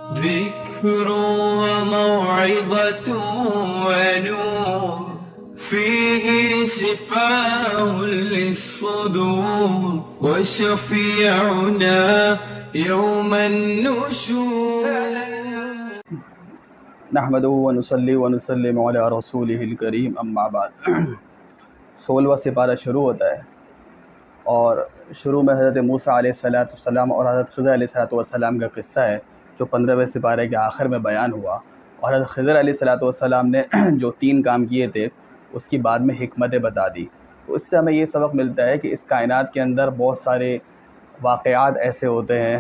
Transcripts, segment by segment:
ذكر وموعظة ونور فيه شفاء للصدور وشفيعنا يوم النشور. نحمدہ ونصلی ونسلم علی رسولہ الکریم اما بعد. 16واں سپارہ شروع ہوتا ہے اور شروع میں حضرت موسیٰ علیہ السلام اور حضرت خضر علیہ السلام کا قصہ ہے جو 15ویں سپارے کے آخر میں بیان ہوا. اور حضرت خضر علیہ السلام نے جو 3 کام کیے تھے اس کی بعد میں حکمتیں بتا دی. تو اس سے ہمیں یہ سبق ملتا ہے کہ اس کائنات کے اندر بہت سارے واقعات ایسے ہوتے ہیں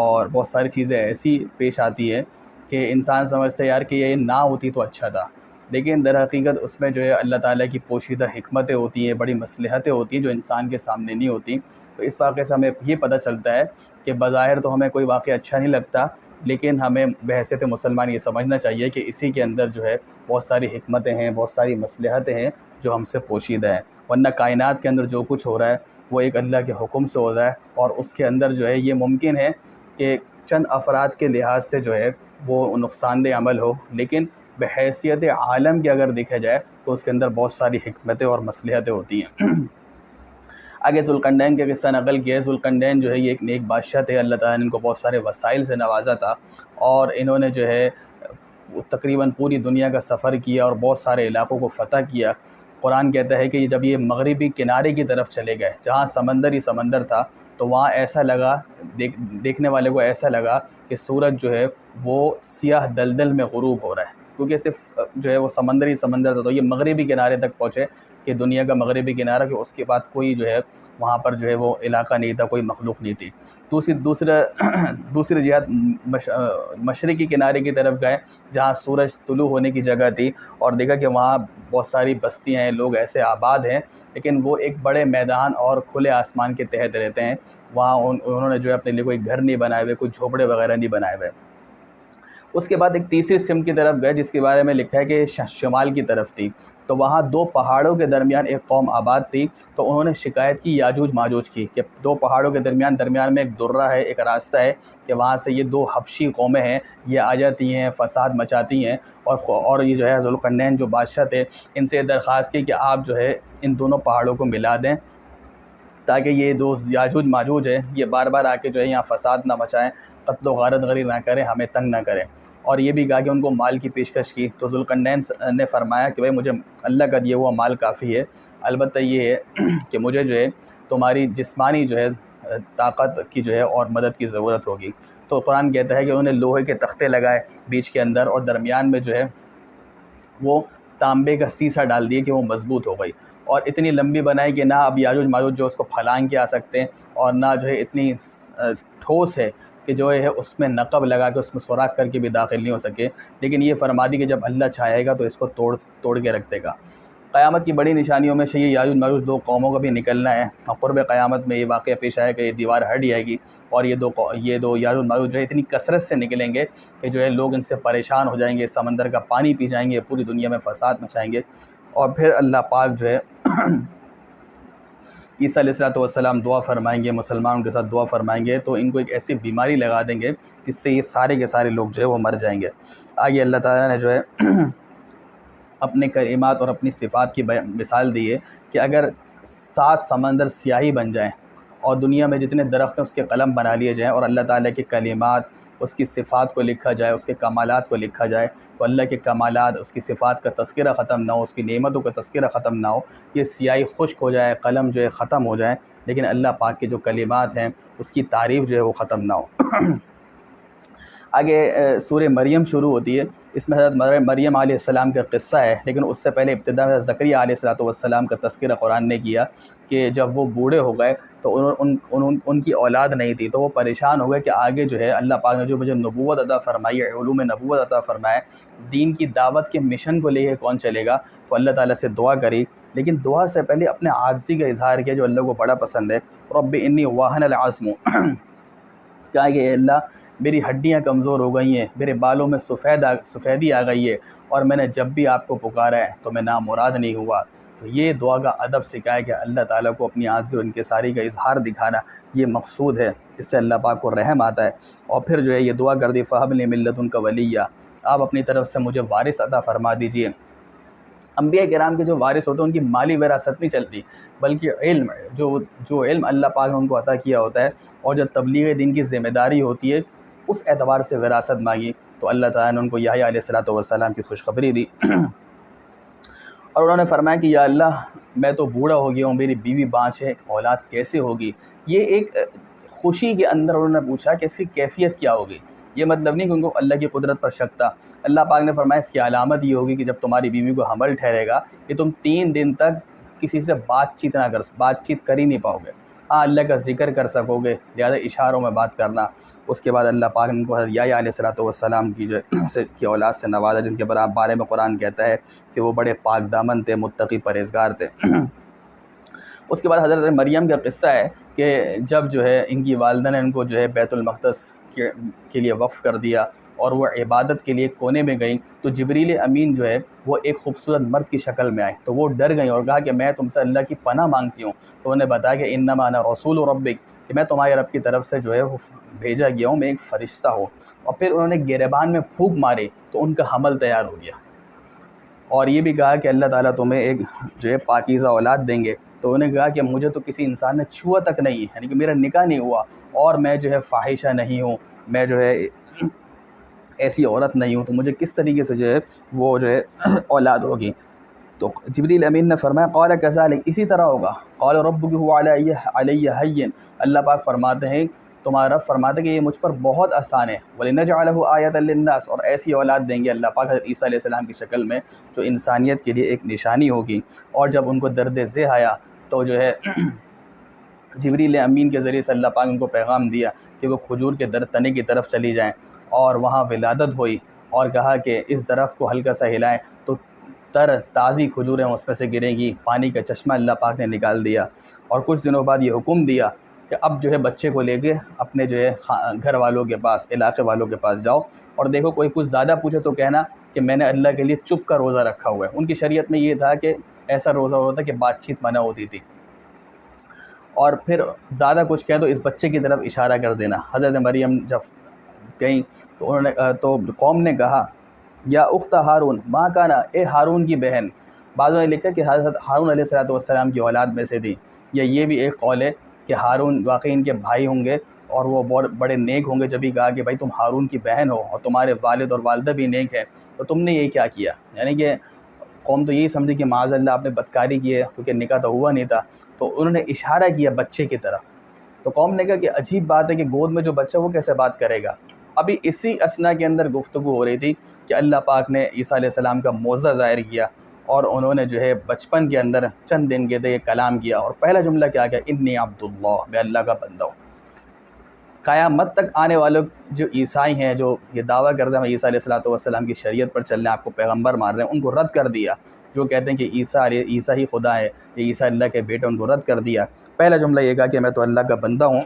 اور بہت ساری چیزیں ایسی پیش آتی ہیں کہ انسان سمجھتا ہے یار کہ یہ نہ ہوتی تو اچھا تھا، لیکن در حقیقت اس میں جو ہے اللہ تعالیٰ کی پوشیدہ حکمتیں ہوتی ہیں، بڑی مصلحتیں ہوتی ہیں جو انسان کے سامنے نہیں ہوتی. تو اس واقعے سے ہمیں یہ پتہ چلتا ہے کہ بظاہر تو ہمیں کوئی واقعہ اچھا نہیں لگتا، لیکن ہمیں بحیثیت مسلمان یہ سمجھنا چاہیے کہ اسی کے اندر جو ہے بہت ساری حکمتیں ہیں، بہت ساری مصلحتیں ہیں جو ہم سے پوشیدہ ہیں. ورنہ کائنات کے اندر جو کچھ ہو رہا ہے وہ ایک اللہ کے حکم سے ہو رہا ہے، اور اس کے اندر جو ہے یہ ممکن ہے کہ چند افراد کے لحاظ سے جو ہے وہ نقصان دہ عمل ہو، لیکن بحیثیت عالم کے اگر دیکھا جائے تو اس کے اندر بہت ساری حکمتیں اور مصلحتیں ہوتی ہیں. آگے ذوالقرنین کا قصہ نقل کیا ہے. ذوالقرنین جو ہے یہ ایک نیک بادشاہ تھے، اللہ تعالیٰ نے ان کو بہت سارے وسائل سے نوازا تھا، اور انہوں نے جو ہے تقریباً پوری دنیا کا سفر کیا اور بہت سارے علاقوں کو فتح کیا. قرآن کہتا ہے کہ جب یہ مغربی کنارے کی طرف چلے گئے جہاں سمندر ہی سمندر تھا، تو وہاں ایسا لگا، دیکھنے والے کو ایسا لگا کہ سورج جو ہے وہ سیاہ دلدل میں غروب ہو رہا ہے، کیونکہ صرف جو ہے وہ سمندر تھا. تو یہ مغربی کنارے تک پہنچے کہ دنیا کا مغربی کنارہ، کہ اس کے بعد کوئی جو ہے وہاں پر جو ہے وہ علاقہ نہیں تھا، کوئی مخلوق نہیں تھی. دوسری جہت مشرقی کنارے کی طرف گئے جہاں سورج طلوع ہونے کی جگہ تھی، اور دیکھا کہ وہاں بہت ساری بستیاں ہیں، لوگ ایسے آباد ہیں، لیکن وہ ایک بڑے میدان اور کھلے آسمان کے تحت رہتے ہیں. وہاں انہوں نے جو ہے اپنے لیے کوئی گھر نہیں بنائے ہوئے، کوئی جھوپڑے وغیرہ نہیں بنائے ہوئے. اس کے بعد ایک تیسری سمت کی طرف گئے جس کے بارے میں لکھا ہے کہ شمال کی طرف تھی. تو وہاں 2 پہاڑوں کے درمیان ایک قوم آباد تھی. تو انہوں نے شکایت کی یاجوج ماجوج کی کہ 2 پہاڑوں کے درمیان میں ایک درہ ہے، ایک راستہ ہے کہ وہاں سے یہ 2 حبشی قومیں ہیں، یہ آ جاتی ہیں، فساد مچاتی ہیں. اور یہ جو ہے ذوالقرنین جو بادشاہ تھے ان سے درخواست کی کہ آپ جو ہے ان دونوں پہاڑوں کو ملا دیں تاکہ یہ 2 یاجوج ماجوج ہیں یہ بار بار آ کے جو ہے یہاں فساد نہ مچائیں، قتل و غارت غری نہ کریں، ہمیں تنگ نہ کریں. اور یہ بھی کہا کہ ان کو مال کی پیشکش کی. تو ذوالقرنین نے فرمایا کہ بھائی مجھے اللہ کا دیا ہوا مال کافی ہے، البتہ یہ ہے کہ مجھے جو ہے تمہاری جسمانی جو ہے طاقت کی جو ہے اور مدد کی ضرورت ہوگی. تو قرآن کہتا ہے کہ انہوں نے لوہے کے تختے لگائے بیچ کے اندر، اور درمیان میں جو ہے وہ تانبے کا سیسا ڈال دیے کہ وہ مضبوط ہو گئی، اور اتنی لمبی بنائی کہ نہ اب یاجوج ماجوج جو اس کو پھلانگ کے آ سکتے ہیں، اور نہ جو ہے اتنی ٹھوس ہے کہ جو ہے اس میں نقب لگا کے اس میں سوراخ کر کے بھی داخل نہیں ہو سکے. لیکن یہ فرما دی کہ جب اللہ چاہے گا تو اس کو توڑ کے رکھ دے گا. قیامت کی بڑی نشانیوں میں سے یہ یاجوج ماجوج 2 قوموں کا بھی نکلنا ہے، اور قرب قیامت میں یہ واقعہ پیش آئے کہ یہ دیوار ہٹ جائے گی، اور یہ دو یاجوج ماجوج جو ہے اتنی کثرت سے نکلیں گے کہ جو ہے لوگ ان سے پریشان ہو جائیں گے، سمندر کا پانی پی جائیں گے، پوری دنیا میں فساد مچائیں گے. اور پھر اللہ پاک جو ہے عیسیٰ علیہ السلام دعا فرمائیں گے، مسلمان کے ساتھ دعا فرمائیں گے، تو ان کو ایک ایسی بیماری لگا دیں گے جس سے یہ سارے کے سارے لوگ جو ہے وہ مر جائیں گے. آگے اللہ تعالیٰ نے جو ہے اپنے کلمات اور اپنی صفات کی مثال دی ہے کہ اگر 7 سمندر سیاہی بن جائیں اور دنیا میں جتنے درخت ہیں اس کے قلم بنا لیے جائیں، اور اللہ تعالیٰ کے کلمات، اس کی صفات کو لکھا جائے، اس کے کمالات کو لکھا جائے، تو اللہ کے کمالات، اس کی صفات کا تذکرہ ختم نہ ہو، اس کی نعمتوں کا تذکرہ ختم نہ ہو، یہ سیاہی خشک ہو جائے، قلم جو ہے ختم ہو جائے، لیکن اللہ پاک کے جو کلمات ہیں اس کی تعریف جو ہے وہ ختم نہ ہو. آگے سورہ مریم شروع ہوتی ہے. اس میں حضرت مریم علیہ السلام کا قصہ ہے، لیکن اس سے پہلے ابتدا میں زکریا علیہ السلام کا تذکرہ قرآن نے کیا کہ جب وہ بوڑھے ہو گئے تو ان کی اولاد نہیں تھی، تو وہ پریشان ہو گئے کہ آگے جو ہے اللہ پاک نے جو مجھے نبوت عطا فرمائی ہے، علوم نبوت عطا فرمایا، دین کی دعوت کے مشن کو لے کے کون چلے گا. تو اللہ تعالیٰ سے دعا کری، لیکن دعا سے پہلے اپنے عاجزی کا اظہار کیا جو اللہ کو بڑا پسند ہے. رب انی واہن العظم، کیا کہ اللہ میری ہڈیاں کمزور ہو گئی ہیں، میرے بالوں میں سفیدی آ گئی ہے، اور میں نے جب بھی آپ کو پکارا ہے تو میں نامراد نہیں ہوا. تو یہ دعا کا ادب سکھایا کہ اللہ تعالیٰ کو اپنی عاجزی اور انکساری کا اظہار دکھانا یہ مقصود ہے، اس سے اللہ پاک کو رحم آتا ہے۔ اور پھر جو ہے یہ دعا کر دی فَهَبْ لِي مِن لَدُنْكَ وَلِيًّا، آپ اپنی طرف سے مجھے وارث عطا فرما دیجئے۔ انبیاء کرام کے جو وارث ہوتے ہیں ان کی مالی وراثت نہیں چلتی، بلکہ علم، جو علم اللہ پاک نے ان کو عطا کیا ہوتا ہے، اور جو تبلیغ دین کی ذمہ داری ہوتی ہے اس اعتبار سے وراثت مانگی، تو اللہ تعالیٰ نے ان کو یحییٰ علیہ السلام کی خوشخبری دی اور انہوں نے فرمایا کہ یا اللہ میں تو بوڑھا ہو گیا ہوں، میری بیوی بانچ ہے، اولاد کیسے ہوگی؟ یہ ایک خوشی کے اندر انہوں نے پوچھا کہ اس کی کیفیت کیا ہوگی۔ یہ مطلب نہیں کہ ان کو اللہ کی قدرت پر شک تھا۔ اللہ پاک نے فرمایا اس کی علامت یہ ہوگی کہ جب تمہاری بیوی کو حمل ٹھہرے گا کہ تم 3 دن تک کسی سے بات چیت کر ہی نہیں پاؤ گے، ہاں اللہ کا ذکر کر سکو گے، لہٰذا اشاروں میں بات کرنا۔ اس کے بعد اللہ پاک نے ان کو حضرت یحییٰ علیہ السلام کی اولاد سے نوازا، جن کے بارے میں قرآن کہتا ہے کہ وہ بڑے پاک دامن تھے، متقی پرہیزگار تھے۔ اس کے بعد حضرت مریم کا قصہ ہے کہ جب جو ہے ان کی والدہ نے ان کو جو ہے بیت المقدس کے لیے وقف کر دیا اور وہ عبادت کے لیے کونے میں گئیں، تو جبریل امین جو ہے وہ ایک خوبصورت مرد کی شکل میں آئے، تو وہ ڈر گئیں اور کہا کہ میں تم سے اللہ کی پناہ مانگتی ہوں۔ تو انہوں نے بتایا کہ انما انا رسول ربک، کہ میں تمہارے رب کی طرف سے جو ہے وہ بھیجا گیا ہوں، میں ایک فرشتہ ہوں۔ اور پھر انہوں نے گریبان میں پھونک مارے تو ان کا حمل تیار ہو گیا، اور یہ بھی کہا کہ اللہ تعالیٰ تمہیں ایک جو ہے پاکیزہ اولاد دیں گے۔ تو انہوں نے کہا کہ مجھے تو کسی انسان نے چھوا تک نہیں، یعنی کہ میرا نکاح نہیں ہوا، اور میں جو ہے فاحشہ نہیں ہوں، میں جو ہے ایسی عورت نہیں ہوں، تو مجھے کس طریقے سے جو ہے وہ جو ہے اولاد ہوگی؟ تو جبریل امین نے فرمایا قال کذالک، اسی طرح ہوگا۔ قال ربک هو علی ہین، اللہ پاک فرماتے ہیں تمہارا رب فرماتے ہیں کہ یہ مجھ پر بہت آسان ہے۔ وَلِنَجْعَلَهُ آیَةً لِلنَّاسِ، اور ایسی اولاد دیں گے اللہ پاک حضرت عیسیٰ علیہ السلام کی شکل میں جو انسانیت کے لیے ایک نشانی ہوگی۔ اور جب ان کو درد ذہ آیا تو جو ہے جبریل امین کے ذریعے سے اللہ پاک نے ان کو پیغام دیا کہ وہ کھجور کے تنے کی طرف چلی جائیں، اور وہاں ولادت ہوئی، اور کہا کہ اس درخت کو ہلکا سا ہلائیں تو تازی کھجوریں اس میں سے گریں گی، پانی کا چشمہ اللہ پاک نے نکال دیا۔ اور کچھ دنوں بعد یہ حکم دیا کہ اب جو ہے بچے کو لے کے اپنے جو ہے گھر والوں کے پاس، علاقے والوں کے پاس جاؤ، اور دیکھو کوئی کچھ زیادہ پوچھے تو کہنا کہ میں نے اللہ کے لیے چپ کا روزہ رکھا ہوا ہے۔ ان کی شریعت میں یہ تھا کہ ایسا روزہ ہوتا کہ بات چیت منع ہوتی تھی، اور پھر زیادہ کچھ کہہ تو اس بچے کی طرف اشارہ کر دینا۔ حضرت مریم جب گئیں تو انہوں نے تو قوم نے کہا یا اخت ہارون ماں کانا، اے ہارون کی بہن۔ بعضوں نے لکھا کہ حضرت ہارون علیہ السلام کی اولاد میں سے تھی، یا یہ بھی ایک قول ہے کہ ہارون واقعی ان کے بھائی ہوں گے اور وہ بہت بڑے نیک ہوں گے، جب ہی کہا کہ بھائی تم ہارون کی بہن ہو اور تمہارے والد اور والدہ بھی نیک ہے، تو تم نے یہ کیا کیا؟ یعنی کہ قوم تو یہی سمجھی کہ معاذ اللہ آپ نے بدکاری کی ہے، کیونکہ نکاح تو ہوا نہیں تھا۔ تو انہوں نے اشارہ کیا بچے کی طرف، تو قوم نے کہا کہ عجیب بات ہے کہ گود میں جو بچہ وہ کیسے بات کرے گا؟ ابھی اسی اثنا کے اندر گفتگو ہو رہی تھی کہ اللہ پاک نے عیسیٰ علیہ السلام کا معجزہ ظاہر کیا، اور انہوں نے جو ہے بچپن کے اندر چند دن کے دے کلام کیا، اور پہلا جملہ کیا کہ انی عبداللہ، میں اللہ کا بندہ ہوں۔ قیامت تک آنے والے جو عیسائی ہیں، جو یہ دعویٰ کرتے ہیں عیسیٰ علیہ السلام کی شریعت پر چلنے، آپ کو پیغمبر مان رہے ہیں، ان کو رد کر دیا۔ جو کہتے ہیں کہ عیسیٰ ہی خدا ہے، یہ عیسیٰ اللہ کے بیٹے، ان کو رد کر دیا۔ پہلا جملہ یہ کہا کہ میں تو اللہ کا بندہ ہوں،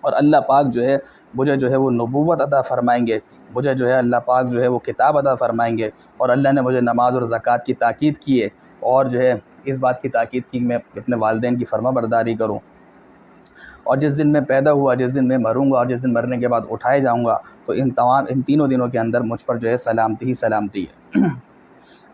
اور اللہ پاک جو ہے مجھے جو ہے وہ نبوت عطا فرمائیں گے، مجھے جو ہے اللہ پاک جو ہے وہ کتاب عطا فرمائیں گے، اور اللہ نے مجھے نماز اور زکوٰۃ کی تاکید کی ہے، اور جو ہے اس بات کی تاکید کی کہ میں اپنے والدین کی فرما برداری کروں، اور جس دن میں پیدا ہوا، جس دن میں مروں گا، اور جس دن مرنے کے بعد اٹھائے جاؤں گا، تو ان تینوں دنوں کے اندر مجھ پر جو ہے سلامتی ہی سلامتی ہے۔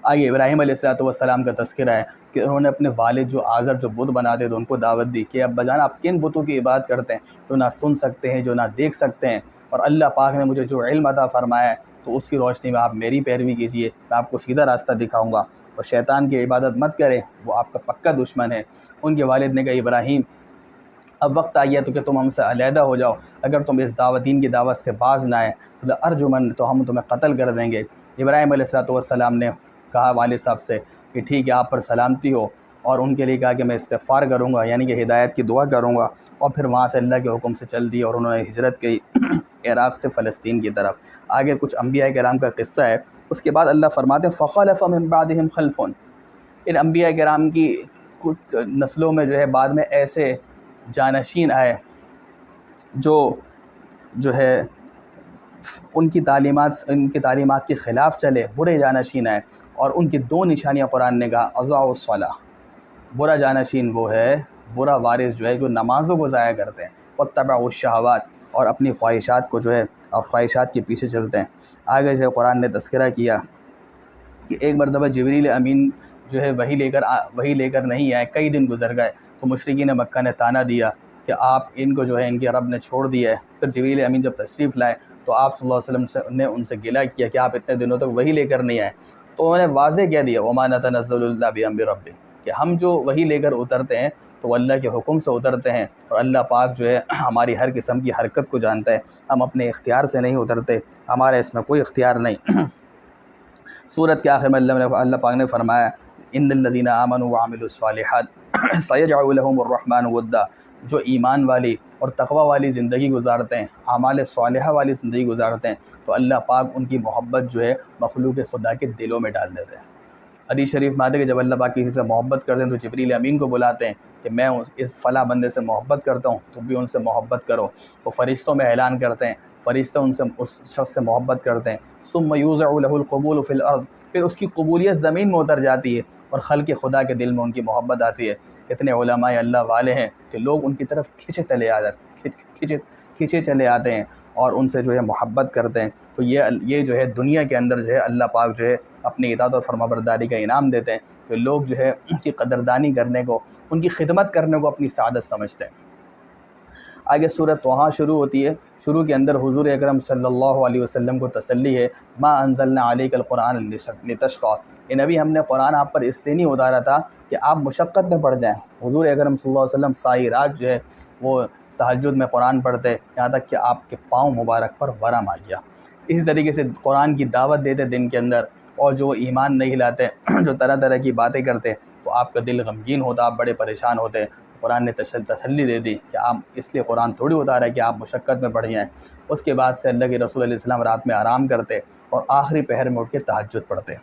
آگے ابراہیم علیہ السلام کا تذکرہ ہے کہ انہوں نے اپنے والد جو آزر جو بت بناتے تھے ان کو دعوت دی کہ ابا جان آپ کن بتوں کی عبادت کرتے ہیں جو نہ سن سکتے ہیں، جو نہ دیکھ سکتے ہیں، اور اللہ پاک نے مجھے جو علم عطا فرمایا ہے تو اس کی روشنی میں آپ میری پیروی کیجئے، میں آپ کو سیدھا راستہ دکھاؤں گا، اور شیطان کی عبادت مت کریں، وہ آپ کا پکا دشمن ہے۔ ان کے والد نے کہا ابراہیم اب وقت آ گیا تو کہ تم ہم سے علیحدہ ہو جاؤ، اگر تم اس دین کی دعوت سے باز نہ آئے تو ارجمن، تو ہم تمہیں قتل کر دیں گے۔ ابراہیم علیہ السلام نے کہا والد صاحب سے کہ ٹھیک ہے آپ پر سلامتی ہو، اور ان کے لیے کہا کہ میں استغفار کروں گا، یعنی کہ ہدایت کی دعا کروں گا، اور پھر وہاں سے اللہ کے حکم سے چل دی اور انہوں نے ہجرت کی عراق سے فلسطین کی طرف۔ آگے کچھ انبیاء کرام کا قصہ ہے۔ اس کے بعد اللہ فرماتے ہیں فخلف من بعدہم خلف، ان انبیاء کرام کی کچھ نسلوں میں جو ہے بعد میں ایسے جانشین آئے جو ہے ان کی تعلیمات کے خلاف چلے، برے جانشین آئے، اور ان کی دو نشانیاں قرآن نے کہا اضاعوا الصلاۃ، برا جانشین وہ ہے، برا وارث جو ہے جو نمازوں کو ضائع کرتے ہیں، واتبعوا الشہوات، اور اپنی خواہشات کو جو ہے اور خواہشات کے پیچھے چلتے ہیں۔ آگے جو ہے قرآن نے تذکرہ کیا کہ ایک مرتبہ جبریل امین جو ہے وہی لے کر نہیں آئے، کئی دن گزر گئے، تو مشرکین مکہ نے طعنہ دیا کہ آپ ان کو جو ہے ان کے رب نے چھوڑ دیا ہے۔ پھر جبریل امین جب تشریف لائے تو آپ صلی اللہ علیہ وسلم نے ان سے گلہ کیا کہ آپ اتنے دنوں تک وہی لے کر نہیں آئے، تو انہوں نے واضح کہہ دیا وما نتنزل الا بامر ربک، کہ ہم جو وہی لے کر اترتے ہیں تو اللہ کے حکم سے اترتے ہیں، اور اللہ پاک جو ہے ہماری ہر قسم کی حرکت کو جانتا ہے، ہم اپنے اختیار سے نہیں اترتے، ہمارا اس میں کوئی اختیار نہیں۔ سورت کے آخر میں اللہ پاک نے فرمایا ان الذین آمنوا وعملوا الصالحات سیجعل لهم الرحمن ودا، جو ایمان والی اور تقوی والی زندگی گزارتے ہیں، اعمال صالحہ والی زندگی گزارتے ہیں، تو اللہ پاک ان کی محبت جو ہے مخلوق خدا کے دلوں میں ڈال دیتے ہیں۔ حدیث شریف میں آتے کہ جب اللہ پاک کسی سے محبت کرتے ہیں تو جبریل امین کو بلاتے ہیں کہ میں اس فلاں بندے سے محبت کرتا ہوں، تم بھی ان سے محبت کرو۔ وہ فرشتوں میں اعلان کرتے ہیں، فرشتہ اس شخص سے محبت کرتے ہیں، ثم یوضع له القبول فی الارض، پھر اس کی قبولیت زمین میں اتر جاتی ہے اور خلق خدا کے دل میں ان کی محبت آتی ہے۔ کتنے علماء اللہ والے ہیں کہ لوگ ان کی طرف کھینچے چلے آتے ہیں اور ان سے جو ہے محبت کرتے ہیں۔ تو یہ جو ہے دنیا کے اندر جو ہے اللہ پاک جو ہے اپنی اطاعت اور فرمانبرداری کا انعام دیتے ہیں، کہ لوگ جو ہے ان کی قدردانی کرنے کو، ان کی خدمت کرنے کو اپنی سعادت سمجھتے ہیں۔ آگے سورۃ طٰہٰ شروع ہوتی ہے، شروع کے اندر حضور اکرم صلی اللہ علیہ وسلم کو تسلی ہے، ما انزلنا علیک القرآن لتشقیٰ، کہ نبی ہم نے قرآن آپ پر اس لیے نہیں اتارا تھا کہ آپ مشقت میں پڑ جائیں۔ حضور اکرم صلی اللہ علیہ وسلم ساری رات جو ہے وہ تہجد میں قرآن پڑھتے، یہاں تک کہ آپ کے پاؤں مبارک پر ورم آ گیا۔ اسی طریقے سے قرآن کی دعوت دیتے دن کے اندر، اور جو ایمان نہیں لاتے، جو طرح طرح کی باتیں کرتے، تو آپ کا دل غمگین ہوتا، آپ بڑے پریشان ہوتے۔ قرآن نے تسلی دے دی کہ آپ اس لیے قرآن تھوڑی اتارا ہے کہ آپ مشقت میں پڑ جائیں۔ اس کے بعد سے اللہ کے رسول علیہ السلام رات میں آرام کرتے اور آخری پہر میں اٹھ کے تہجد پڑھتے۔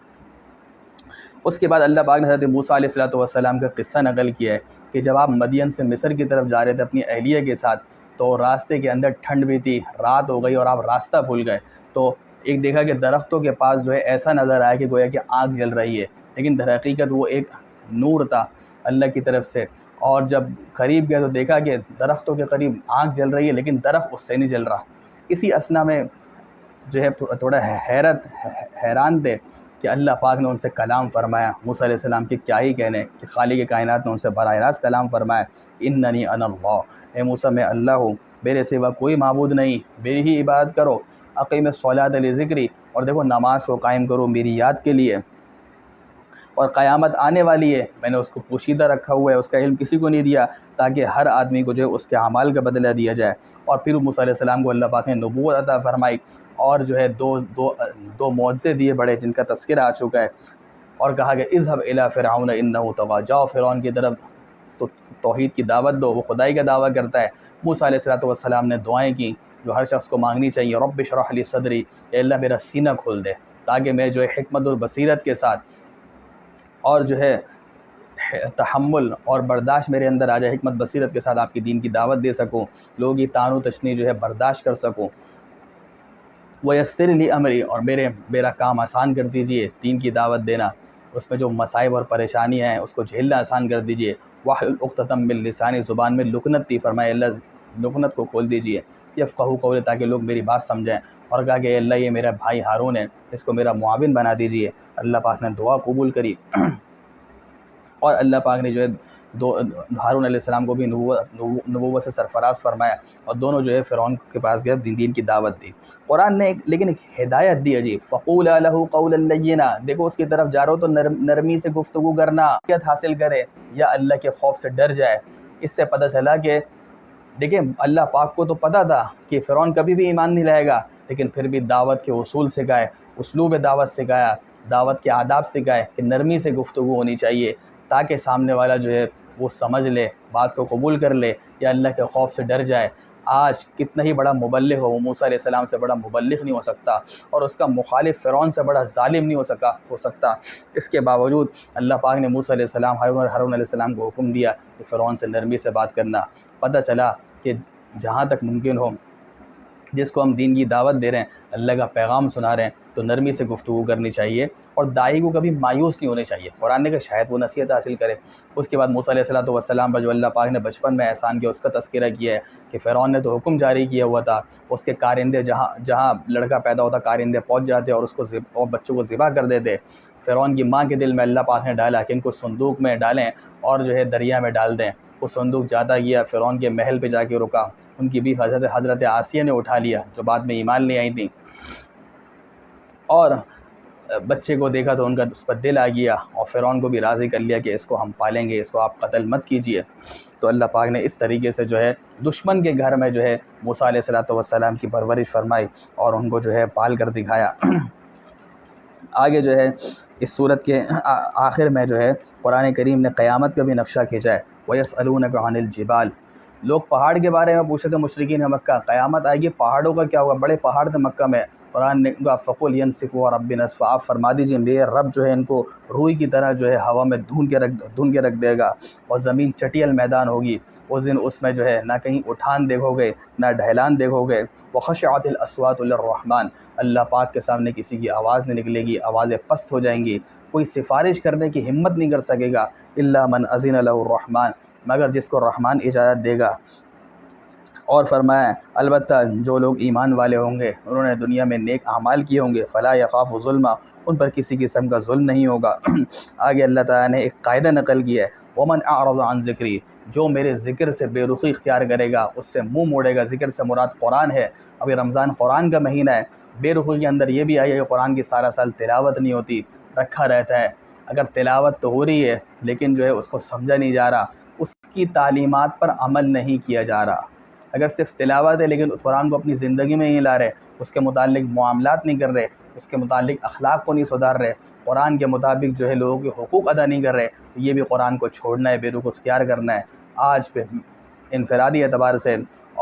اس کے بعد اللہ پاک نے حضرت موسیٰ علیہ السلام کا قصہ نقل کیا ہے کہ جب آپ مدین سے مصر کی طرف جا رہے تھے اپنی اہلیہ کے ساتھ، تو راستے کے اندر ٹھنڈ بھی تھی، رات ہو گئی اور آپ راستہ بھول گئے، تو ایک دیکھا کہ درختوں کے پاس جو ہے ایسا نظر آیا کہ گویا کہ آگ جل رہی ہے، لیکن در حقیقت وہ ایک نور تھا اللہ کی طرف سے۔ اور جب قریب گئے تو دیکھا کہ درختوں کے قریب آگ جل رہی ہے لیکن درخت اس سے نہیں جل رہا۔ اسی اثنا میں جو ہے تھوڑا حیران تھے کہ اللہ پاک نے ان سے کلام فرمایا، موسیٰ علیہ السلام کے کیا ہی کہنے کہ خالق کائنات نے ان سے براہ راست کلام فرمایا، اننی انا اللہ، اے موسیٰ میں اللہ ہوں، میرے سوا کوئی معبود نہیں، میری ہی عبادت کرو، اقیم الصلاۃ لذکری، اور دیکھو نماز کو قائم کرو میری یاد کے لیے، اور قیامت آنے والی ہے، میں نے اس کو پوشیدہ رکھا ہوا ہے، اس کا علم کسی کو نہیں دیا، تاکہ ہر آدمی کو جو ہے اس کے اعمال کا بدلہ دیا جائے۔ اور پھر موسیٰ علیہ السلام کو اللہ پاک نے نبوت عطا فرمائی، اور جو ہے دو معجزے دیے بڑے جن کا تذکرہ آ چکا ہے، اور کہا کہ اذهب الی فرعون انہ طغی، جاؤ فرعون کی طرف تو توحید کی دعوت دو، وہ خدائی کا دعویٰ کرتا ہے۔ موسیٰ علیہ السلام نے دعائیں کی جو ہر شخص کو مانگنی چاہیے، رب اشرح لی صدری، اے اللہ میرا سینہ کھول دے تاکہ میں جو ہے حکمت اور بصیرت کے ساتھ اور جو ہے تحمل اور برداشت میرے اندر آ جائے، حکمت بصیرت کے ساتھ آپ کی دین کی دعوت دے سکوں، لوگوں کی طعن و تشنیع جو ہے برداشت کر سکوں۔ وَيَسِّرْ لِي أَمْرِي، اور میرا کام آسان کر دیجئے، دین کی دعوت دینا، اس میں جو مصائب اور پریشانیاں ہیں اس کو جھیلنا آسان کر دیجئے۔ وَاحْلُلْ عُقْدَةً مِّن لِّسَانِي، زبان میں لکنت تھی، فرمائے اللہ لکنت کو کھول دیجئے، یفقہوا قولی، تاکہ لوگ میری بات سمجھیں۔ اور کہا کہ اے اللہ یہ میرا بھائی ہارون ہے، اس کو میرا معاون بنا دیجئے۔ اللہ پاک نے دعا قبول کری اور اللہ پاک نے جو ہے ہارون علیہ السلام کو بھی نبوت سے سرفراز فرمایا، اور دونوں جو ہے فرعون کے پاس گئے، دین کی دعوت دی۔ قرآن نے لیکن ایک ہدایت دی عجیب، فَقُولَا لَهُ قَوْلًا لَيِّنًا، دیکھو اس کی طرف جا رہا ہو تو نرمی سے گفتگو کرنا، حاصل کرے یا اللہ کے خوف سے ڈر جائے۔ اس سے پتہ چلا کہ دیکھیں اللہ پاک کو تو پتہ تھا کہ فرعون کبھی بھی ایمان نہیں لائے گا، لیکن پھر بھی دعوت کے اصول سکھائے، اسلوب دعوت سکھایا، دعوت کے آداب سکھائے کہ نرمی سے گفتگو ہونی چاہیے، تاکہ سامنے والا جو ہے وہ سمجھ لے، بات کو قبول کر لے یا اللہ کے خوف سے ڈر جائے۔ آج کتنا ہی بڑا مبلغ ہو، وہ موسیٰ علیہ السلام سے بڑا مبلغ نہیں ہو سکتا، اور اس کا مخالف فرعون سے بڑا ظالم نہیں ہو سکتا۔ اس کے باوجود اللہ پاک نے موسیٰ علیہ السلام ہارون علیہ السلام کو حکم دیا کہ فرعون سے نرمی سے بات کرنا۔ پتہ چلا کہ جہاں تک ممکن ہو جس کو ہم دین کی دعوت دے رہے ہیں، اللہ کا پیغام سنا رہے ہیں تو نرمی سے گفتگو کرنی چاہیے، اور داعی کو کبھی مایوس نہیں ہونے چاہیے۔ قرآن نے کہ شاید وہ نصیحت حاصل کرے۔ اس کے بعد موسیٰ علیہ السلام پر جو اللہ پاک نے بچپن میں احسان کیا، اس کا تذکرہ کیا ہے کہ فرعون نے تو حکم جاری کیا ہوا تھا، اس کے کارندے جہاں لڑکا پیدا ہوتا کارندے پہنچ جاتے اور اس کو اور بچوں کو ذبح کر دیتے۔ فرعون کی ماں کے دل میں اللہ پاک نے ڈالا کہ ان کو صندوق میں ڈالیں اور جو ہے دریا میں ڈال دیں۔ وہ صندوق جاتا گیا، فرعون کے محل پہ جا کے رکا۔ ان کی بھی حضرت آسیہ نے اٹھا لیا جو بعد میں ایمان لے آئی تھیں، اور بچے کو دیکھا تو ان کا اس پر دل آ گیا، اور فرعون کو بھی راضی کر لیا کہ اس کو ہم پالیں گے، اس کو آپ قتل مت کیجیے۔ تو اللہ پاک نے اس طریقے سے جو ہے دشمن کے گھر میں جو ہے موسیٰ علیہ السلام کی پرورش فرمائی اور ان کو جو ہے پال کر دکھایا۔ آگے جو ہے اس صورت کے آخر میں جو ہے قرآن کریم نے قیامت کا بھی نقشہ کھینچا ہے۔ وَيَسْأَلُونَكَ عَنِ الْجِبَالِ، لوگ پہاڑ کے بارے میں پوچھتے تھے مشرکین مکہ، قیامت آئے گی پہاڑوں کا کیا ہوگا؟ بڑے پہاڑ تھے مکہ میں، قرآن نے کہا فَقُلْ يَنْسِفُهَا رَبِّي نَسْفًا، آپ فرما دیجیے میرے رب جو ہے ان کو روئی کی طرح جو ہے ہوا میں دھن کے رکھ دے گا، اور زمین چٹیل میدان ہوگی۔ اس دن اس میں جو ہے نہ کہیں اٹھان دیکھو گے نہ ڈھلان دیکھو گے۔ وَخَشَعَتِ الْأَصْوَاتُ لِلرَّحْمَنِ، اللہ پاک کے سامنے کسی کی آواز نہیں نکلے گی، آوازیں پست ہو جائیں گی، کوئی سفارش کرنے کی ہمت نہیں کر سکے گا۔ إِلَّا مَنْ أَذِنَ لَهُ الرَّحْمَنُ، مگر جس کو رحمان اجازت دے گا۔ اور فرمایا البتہ جو لوگ ایمان والے ہوں گے، انہوں نے دنیا میں نیک اعمال کیے ہوں گے، فلا یخاف ظلم، ان پر کسی قسم کا ظلم نہیں ہوگا۔ آگے اللہ تعالیٰ نے ایک قاعدہ نقل کیا ہے، ومن اعرض عن ذکری، جو میرے ذکر سے بے رخی اختیار کرے گا، اس سے منہ موڑے گا۔ ذکر سے مراد قرآن ہے، ابھی رمضان قرآن کا مہینہ ہے، بے رخی کے اندر یہ بھی آئی ہے کہ قرآن کی سارا سال تلاوت نہیں ہوتی، رکھا رہتا ہے۔ اگر تلاوت تو ہو رہی ہے لیکن جو ہے اس کو سمجھا نہیں جا رہا، اس کی تعلیمات پر عمل نہیں کیا جا رہا۔ اگر صرف تلاوت ہے لیکن قرآن کو اپنی زندگی میں نہیں لا رہے، اس کے متعلق معاملات نہیں کر رہے، اس کے متعلق اخلاق کو نہیں سدھار رہے، قرآن کے مطابق جو ہے لوگوں کے حقوق ادا نہیں کر رہے، تو یہ بھی قرآن کو چھوڑنا ہے، بے رخ اختیار کرنا ہے۔ آج پہ انفرادی اعتبار سے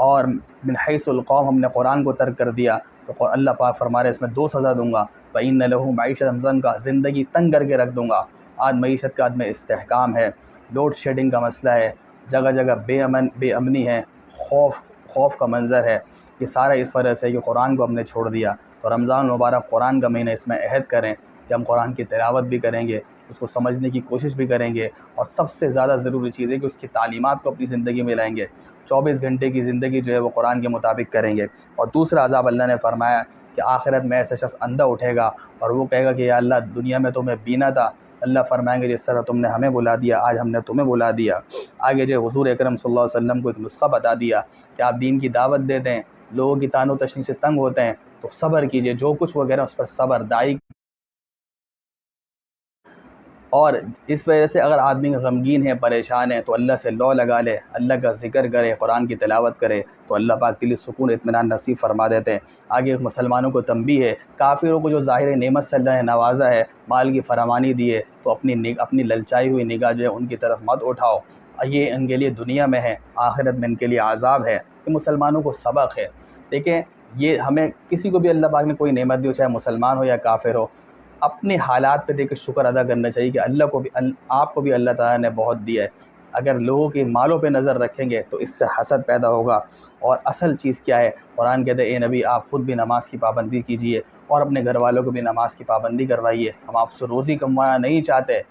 اور من حیث القوم ہم نے قرآن کو ترک کر دیا تو اللہ پاک فرما رہے اس میں 2 سزا دوں گا۔ فَإِنَّ لَهُ مَعِيشَةً ضَنْكَ، زندگی تنگ کر کے رکھ دوں گا۔ آج معیشت کا عدم استحکام ہے، لوڈ شیڈنگ کا مسئلہ ہے، جگہ جگہ بے امنی ہے، خوف کا منظر ہے، یہ سارا اس وجہ سے کہ قرآن کو ہم نے چھوڑ دیا۔ تو رمضان مبارک قرآن کا مہینہ، اس میں عہد کریں کہ ہم قرآن کی تلاوت بھی کریں گے، اس کو سمجھنے کی کوشش بھی کریں گے، اور سب سے زیادہ ضروری چیز ہے کہ اس کی تعلیمات کو اپنی زندگی میں لائیں گے۔ 24 گھنٹے کی زندگی جو ہے وہ قرآن کے مطابق کریں گے۔ اور دوسرا عذاب اللہ نے فرمایا کہ آخرت میں ایسا شخص اندھا اٹھے گا اور وہ کہے گا کہ یا اللہ دنیا میں تو میں بینا تھا، اللہ فرمائیں گے جس طرح تم نے ہمیں بلا دیا آج ہم نے تمہیں بلا دیا۔ آگے جو حضور اکرم صلی اللہ علیہ وسلم کو ایک نسخہ بتا دیا کہ آپ دین کی دعوت دیتے ہیں، لوگوں کی طعن و تشنیع سے تنگ ہوتے ہیں تو صبر کیجئے، جو کچھ وہ کہہ رہے ہیں اس پر صبر دائی۔ اور اس وجہ سے اگر آدمی غمگین ہے، پریشان ہے تو اللہ سے لو لگا لے، اللہ کا ذکر کرے، قرآن کی تلاوت کرے تو اللہ پاک دلی سکون اطمینان نصیب فرما دیتے ہیں۔ آگے مسلمانوں کو تنبیہ ہے، کافروں کو جو ظاہر نعمت سے اللہ نے نوازا ہے، مال کی فراوانی دی ہے، تو اپنی للچائی ہوئی نگاہ جو ہے ان کی طرف مت اٹھاؤ، یہ ان کے لیے دنیا میں ہے، آخرت میں ان کے لیے عذاب ہے۔ یہ مسلمانوں کو سبق ہے۔ دیکھیں یہ ہمیں کسی کو بھی اللہ پاک نے کوئی نعمت دی، چاہے مسلمان ہو یا کافر ہو، اپنے حالات پہ دیکھ کے شکر ادا کرنا چاہیے کہ اللہ کو بھی آپ کو بھی اللہ تعالیٰ نے بہت دیا ہے۔ اگر لوگوں کی مالوں پہ نظر رکھیں گے تو اس سے حسد پیدا ہوگا، اور اصل چیز کیا ہے؟ قرآن کہتے ہیں اے نبی آپ خود بھی نماز کی پابندی کیجئے اور اپنے گھر والوں کو بھی نماز کی پابندی کروائیے۔ ہم آپ سے روزی کموانا نہیں چاہتے،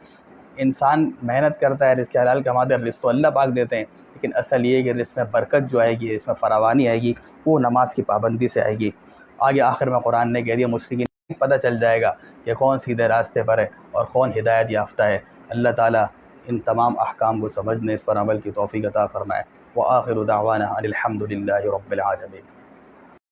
انسان محنت کرتا ہے، رزق حلال کماتا ہے، رزق تو اللہ پاک دیتے ہیں، لیکن اصل یہ ہے کہ رزق میں برکت جو آئے گی، اس میں فراوانی آئے گی، وہ نماز کی پابندی سے آئے گی۔ آگے آخر میں قرآن نے کہہ دیا مشرکین پتہ چل جائے گا کہ کون سیدھے راستے پر ہے اور کون ہدایت یافتہ ہے۔ اللہ تعالیٰ ان تمام احکام کو سمجھنے، اس پر عمل کی توفیق عطا فرمائے۔ وآخر دعوانا ان الحمد للہ رب العالمین۔